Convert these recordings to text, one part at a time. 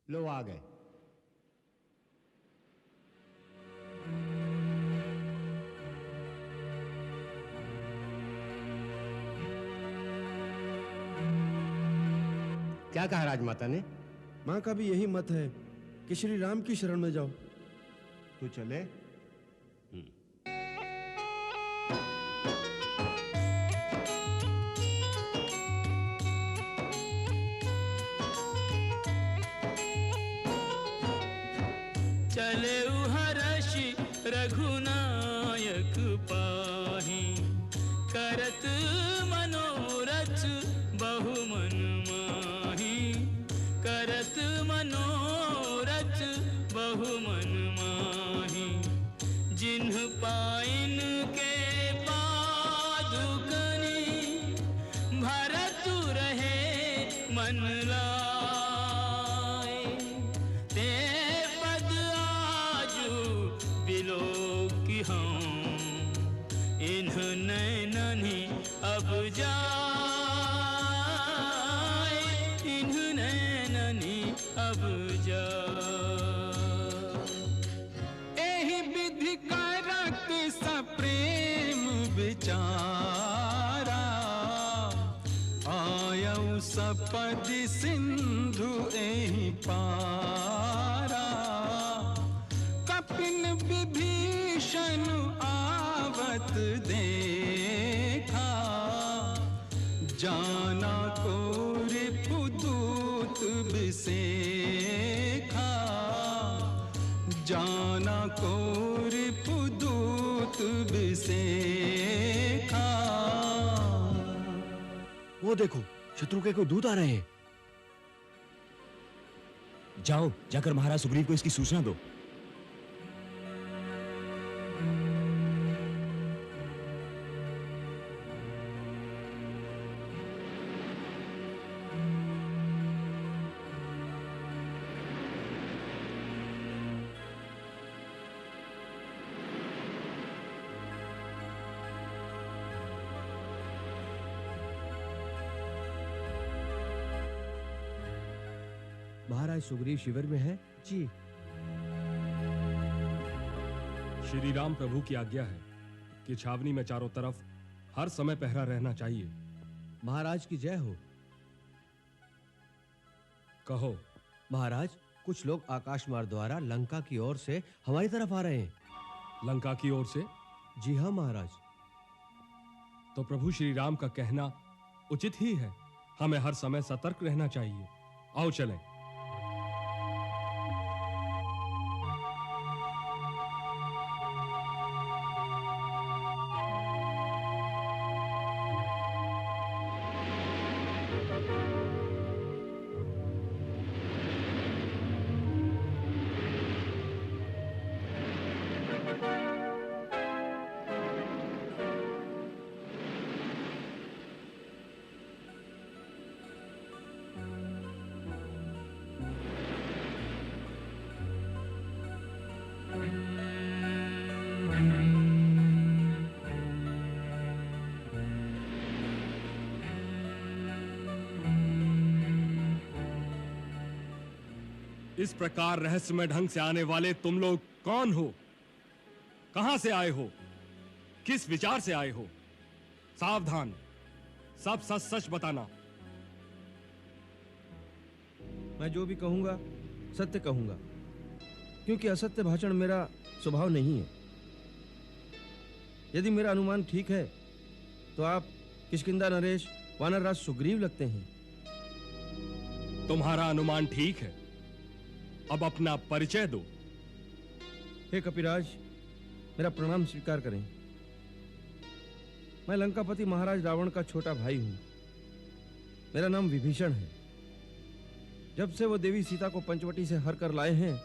लो आ गए। क्या कहा राजमाता ने? मां का भी यही मत है कि श्री राम की शरण में जाओ। तू चले। चले हर्षि रघुनायक पाहि, करत मनोरथ बहु मन माहि, करत मनोरथ बहु मन माहि। जिन्ह पाइन के पादुकनि, भरत रहे मन लाए। ते पद आजु बिलोकी हम, इन्ह नैननि अब जाए, इन्ह नैननि अब जाए। एहि विधि करत सप्रेम विचारा, आयऊ सपदि सिंधु एहि पारा। कपिन विभीषण आवत देखा, जाना को रिपुदूत बिसेखा, जाना को रिपुदूत बिसेखा। वो देखो, शत्रु के कोई दूत आ रहे हैं। जाओ, जाकर महाराज सुग्रीव को इसकी सूचना दो। महाराज सुग्रीव शिविर में है जी। श्री राम प्रभु की आज्ञा है कि छावनी में चारों तरफ हर समय पहरा रहना चाहिए। महाराज की जय हो। कहो। महाराज, कुछ लोग आकाश मार्ग द्वारा लंका की ओर से हमारी तरफ आ रहे हैं। लंका की ओर से? जी हाँ महाराज। तो प्रभु श्री राम का कहना उचित ही है। हमें हर समय सतर्क रहना चाहिए। आओ चलें। इस प्रकार रहस्यमय ढंग से आने वाले तुम लोग कौन हो? कहां से आए हो? किस विचार से आए हो? सावधान, सब सच सच बताना। मैं जो भी कहूंगा सत्य कहूंगा, क्योंकि असत्य भाषण मेरा स्वभाव नहीं है। यदि मेरा अनुमान ठीक है तो आप किष्किंधा नरेश वानरराज सुग्रीव लगते हैं। तुम्हारा अनुमान ठीक है। अब अपना परिचय दो। हे कपिराज, मेरा प्रणाम स्वीकार करें। मैं लंकापति महाराज रावण का छोटा भाई हूं। मेरा नाम विभीषण है। जब से वो देवी सीता को पंचवटी से हर कर लाए हैं,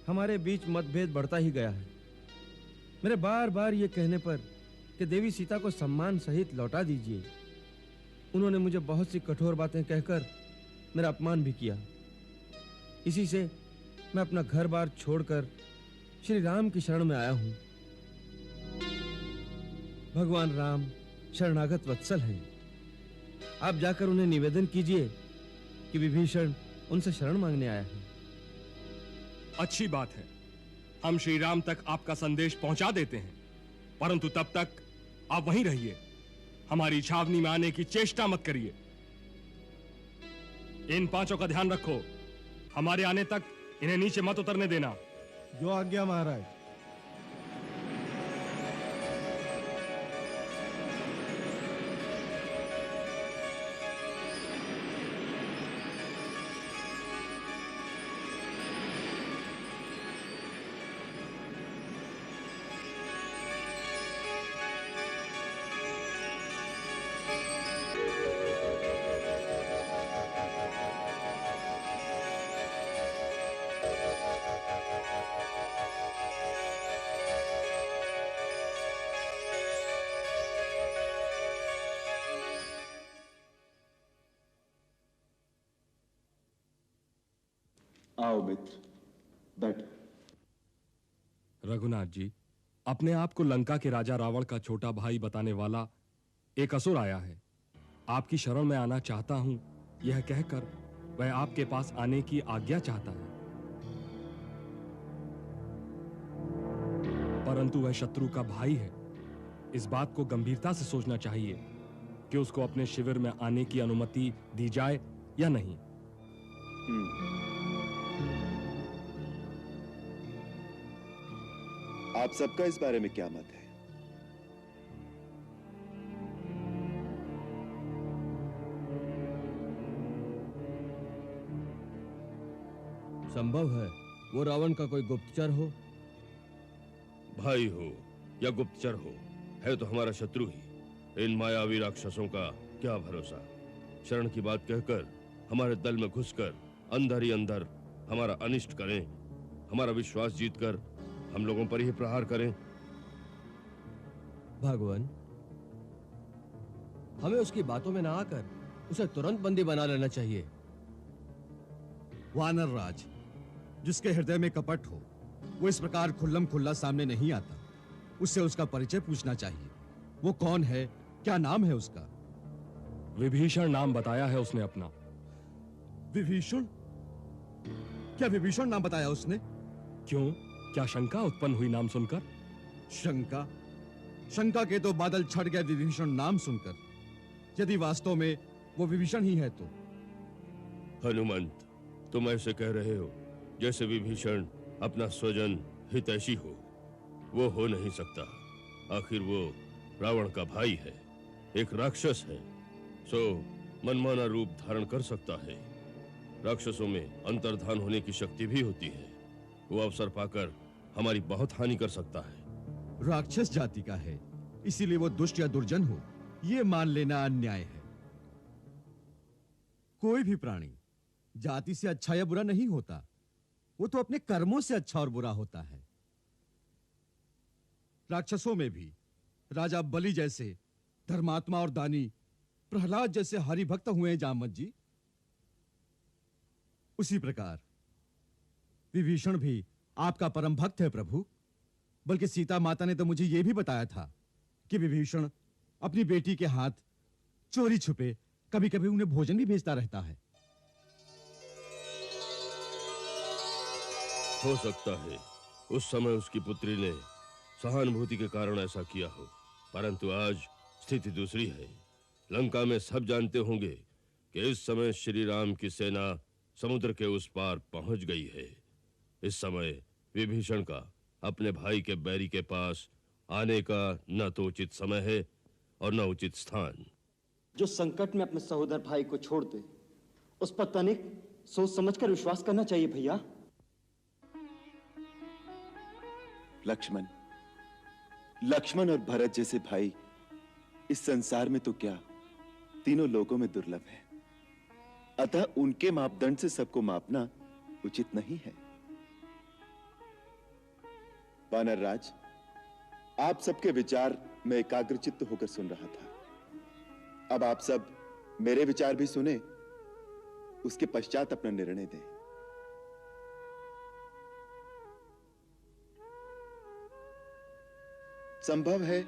हमारे बीच मतभेद बढ़ता ही गया है। मेरे बार बार ये कहने पर कि देवी सीता को सम्मान सहित लौटा दीजिए, उन्होंने मुझे बहुत सी कठोर बातें कहकर मेरा अपमान भी किया। इसी से मैं अपना घर बार छोड़कर श्री राम की शरण में आया हूं। भगवान राम शरणागत वत्सल हैं। आप जाकर उन्हें निवेदन कीजिए कि विभीषण उनसे शरण मांगने आया हूं। अच्छी बात है, हम श्री राम तक आपका संदेश पहुंचा देते हैं, परंतु तब तक आप वहीं रहिए। हमारी छावनी में आने की चेष्टा मत करिए। इन पांचों का ध्यान रखो, हमारे आने तक इन्हें नीचे मत उतरने देना। जो आज्ञा महाराज। आओ मित्र, बैठो। रघुनाथ जी, अपने आप को लंका के राजा रावण का छोटा भाई बताने वाला एक असुर आया है। आपकी शरण में आना चाहता हूं, यह कहकर वह आपके पास आने की आज्ञा चाहता है, परंतु वह शत्रु का भाई है। इस बात को गंभीरता से सोचना चाहिए कि उसको अपने शिविर में आने की अनुमति दी जाए या नहीं। आप सबका इस बारे में क्या मत है? संभव है वो रावण का कोई गुप्तचर हो। भाई हो या गुप्तचर हो, है तो हमारा शत्रु ही। इन मायावी राक्षसों का क्या भरोसा। शरण की बात कहकर हमारे दल में घुसकर अंदर ही अंदर हमारा अनिष्ट करें, हमारा विश्वास जीतकर हम लोगों पर ही प्रहार करें। भगवान, हमें उसकी बातों में ना आकर उसे तुरंत बंदी बना लेना चाहिए। वानर राज, जिसके हृदय में कपट हो, वो इस प्रकार खुल्लम खुल्ला सामने नहीं आता। उससे उसका परिचय पूछना चाहिए। वो कौन है, क्या नाम है उसका? विभीषण नाम बताया है उसने अपना। विभीषण? क्या विभीषण नाम बताया उसने? क्यों, क्या शंका उत्पन्न हुई नाम सुनकर? शंका? शंका के तो बादल छट गए विभीषण नाम सुनकर। यदि वास्तव में वो विभीषण ही है तो। हनुमंत, तुम ऐसे कह रहे हो जैसे विभीषण अपना स्वजन हितैषी हो। वो हो नहीं सकता। आखिर वो रावण का भाई है, एक राक्षस है, सो मनमाना रूप धारण कर सकता है। राक्षसों में अंतर्धान होने की शक्ति भी होती है। वो अवसर पाकर हमारी बहुत हानि कर सकता है। राक्षस जाति का है, इसीलिए वो दुष्ट या दुर्जन हो, ये मान लेना अन्याय है। कोई भी प्राणी जाति से अच्छा या बुरा नहीं होता, वो तो अपने कर्मों से अच्छा और बुरा होता है। राक्षसों में भी राजा बलि जैसे धर्मात्मा और दानी, प्रहलाद जैसे हरिभक्त हुए हैं जामवंत जी। उसी प्रकार विभीषण भी आपका परम भक्त है प्रभु। बल्कि सीता माता ने तो मुझे यह भी बताया था कि विभीषण अपनी बेटी के हाथ चोरी छुपे कभी कभी उन्हें भोजन भी भेजता रहता है। हो सकता है उस समय उसकी पुत्री ने सहानुभूति के कारण ऐसा किया हो, परंतु आज स्थिति दूसरी है। लंका में सब जानते होंगे कि इस समय श्री राम की सेना समुद्र के उस पार पहुंच गई है। इस समय विभीषण का अपने भाई के बैरी के पास आने का न तो उचित समय है और न उचित स्थान। जो संकट में अपने सहोदर भाई को छोड़ दे, उस पर तनिक सोच समझकर विश्वास करना चाहिए भैया। लक्ष्मण और भरत जैसे भाई इस संसार में तो क्या, तीनों लोगों में दुर्लभ है। अतः उनके मापदंड से सबको मापना उचित नहीं है। वानर राज, आप सबके विचार मैं एकाग्रचित्त होकर सुन रहा था। अब आप सब मेरे विचार भी सुने, उसके पश्चात अपना निर्णय दें। संभव है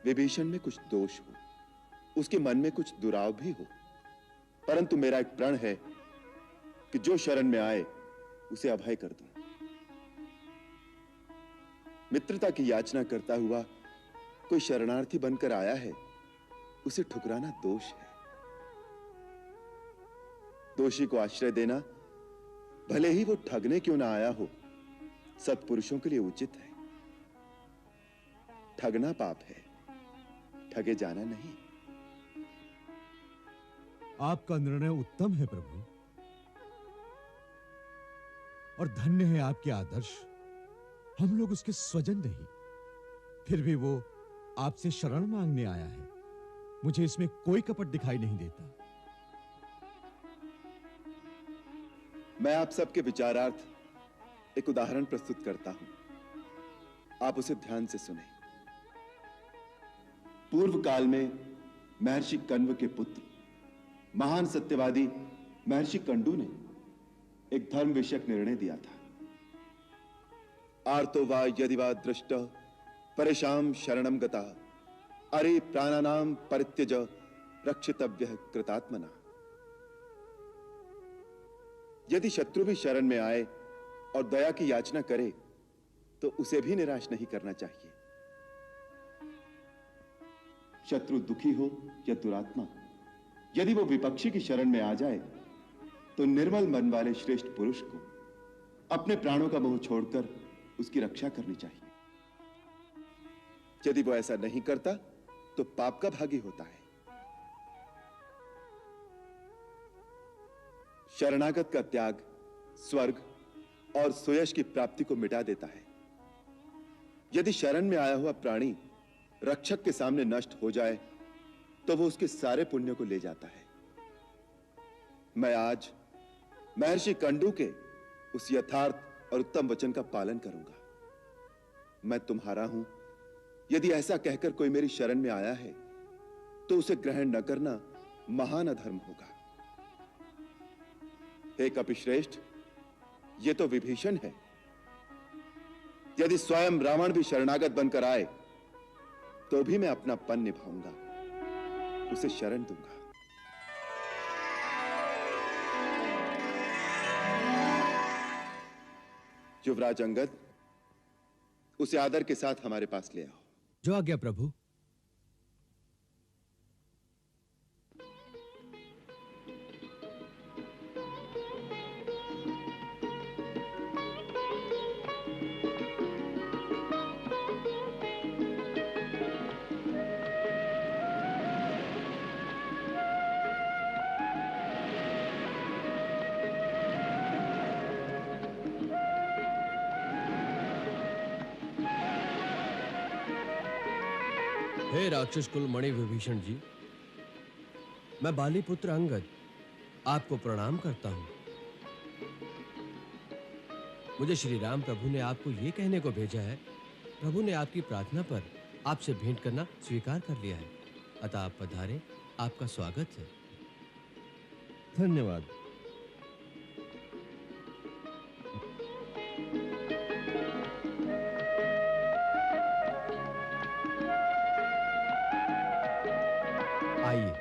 विभीषण में कुछ दोष हो, उसके मन में कुछ दुराव भी हो, परंतु मेरा एक प्रण है कि जो शरण में आए उसे अभय कर दूं। मित्रता की याचना करता हुआ कोई शरणार्थी बनकर आया है, उसे ठुकराना दोष है। दोषी को आश्रय देना, भले ही वो ठगने क्यों ना आया हो, सत्पुरुषों के लिए उचित है। ठगना पाप है, ठगे जाना नहीं। आपका निर्णय उत्तम है प्रभु, और धन्य है आपके आदर्श। हम लोग उसके स्वजन नहीं, फिर भी वो आपसे शरण मांगने आया है। मुझे इसमें कोई कपट दिखाई नहीं देता। मैं आप सबके विचारार्थ एक उदाहरण प्रस्तुत करता हूं, आप उसे ध्यान से सुने। पूर्व काल में महर्षि कण्व के पुत्र महान सत्यवादी महर्षि कंडू ने एक धर्म विषयक निर्णय दिया था। आर्तो वा यदि वा दृष्ट परेशान शरणम गता अरे प्राणानाम परित्यज रक्षितव्यः कृतात्मना। यदि शत्रु भी शरण में आए और दया की याचना करे तो उसे भी निराश नहीं करना चाहिए। शत्रु दुखी हो या दुरात्मा, यदि वो विपक्षी की शरण में आ जाए तो निर्मल मन वाले श्रेष्ठ पुरुष को अपने प्राणों का मोह छोड़कर उसकी रक्षा करनी चाहिए। यदि वो ऐसा नहीं करता तो पाप का भागी होता है। शरणागत का त्याग स्वर्ग और सुयश की प्राप्ति को मिटा देता है। यदि शरण में आया हुआ प्राणी रक्षक के सामने नष्ट हो जाए तो वो उसके सारे पुण्य को ले जाता है। मैं आज महर्षि कंडू के उस यथार्थ और उत्तम वचन का पालन करूंगा। मैं तुम्हारा हूं, यदि ऐसा कहकर कोई मेरी शरण में आया है तो उसे ग्रहण न करना महान अधर्म होगा। हे कपिश्रेष्ठ, ये तो विभीषण है। यदि स्वयं रावण भी शरणागत बनकर आए तो भी मैं अपना पन निभाऊंगा, उसे शरण दूंगा। युवराज अंगद, उसे आदर के साथ हमारे पास ले आओ। जो आज्ञा प्रभु। हे राक्षस कुल मणि विभीषण जी, मैं बाली पुत्र अंगद आपको प्रणाम करता हूं। मुझे श्री राम प्रभु ने आपको ये कहने को भेजा है, प्रभु ने आपकी प्रार्थना पर आपसे भेंट करना स्वीकार कर लिया है, अतः आप पधारे, आपका स्वागत है। धन्यवाद। आइए।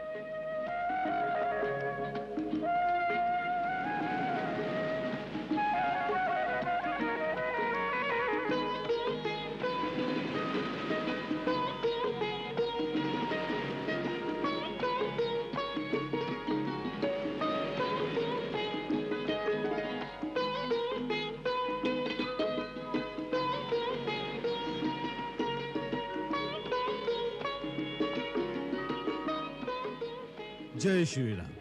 जय श्री राम।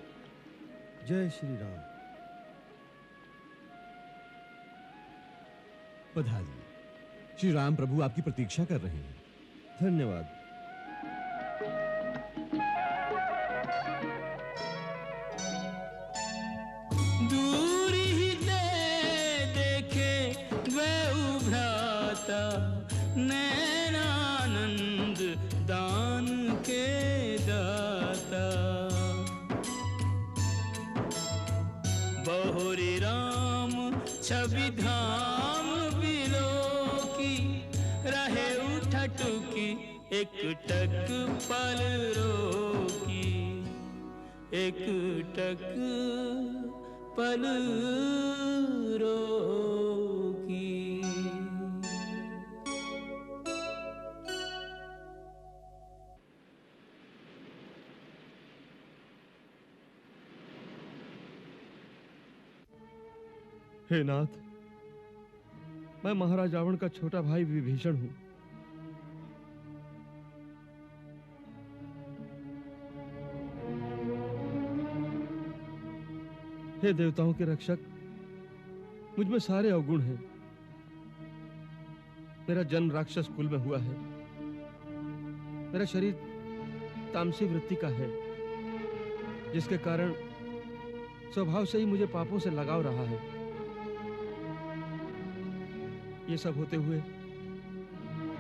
जय श्री राम। पधारिए। श्री राम प्रभु आपकी प्रतीक्षा कर रहे हैं। धन्यवाद। दूर ही देखे वह उभराता नैनानंद दान के दाता। बहुरी राम छवि धाम बिलो की रहे उठटुकी एक टक पल रोकी एक टक पल रोकी। हे नाथ, मैं महाराज रावण का छोटा भाई विभीषण हूं। हे देवताओं के रक्षक, मुझ में सारे अवगुण हैं। मेरा जन्म राक्षस कुल में हुआ है। मेरा शरीर तामसी वृत्ति का है, जिसके कारण स्वभाव से ही मुझे पापों से लगाव रहा है। ये सब होते हुए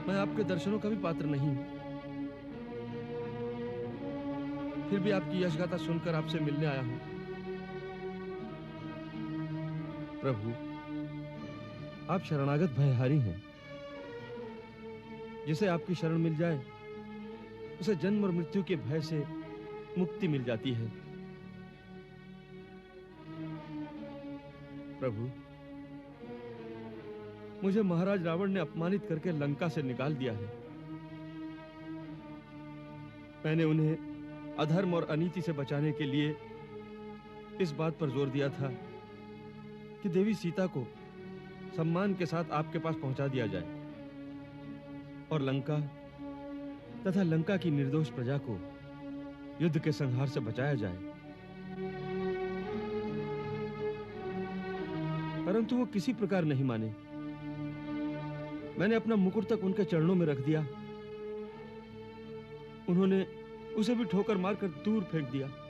मैं आपके दर्शनों का भी पात्र नहीं हूं। फिर भी आपकी यशगाथा सुनकर आपसे मिलने आया हूं। प्रभु, आप शरणागत भयहारी हैं। जिसे आपकी शरण मिल जाए उसे जन्म और मृत्यु के भय से मुक्ति मिल जाती है। प्रभु, मुझे महाराज रावण ने अपमानित करके लंका से निकाल दिया है। मैंने उन्हें अधर्म और अनीति से बचाने के लिए इस बात पर जोर दिया था कि देवी सीता को सम्मान के साथ आपके पास पहुंचा दिया जाए और लंका तथा लंका की निर्दोष प्रजा को युद्ध के संहार से बचाया जाए। परंतु वो किसी प्रकार नहीं माने। मैंने अपना मुकुट तक उनके चरणों में रख दिया। उन्होंने उसे भी ठोकर मारकर दूर फेंक दिया।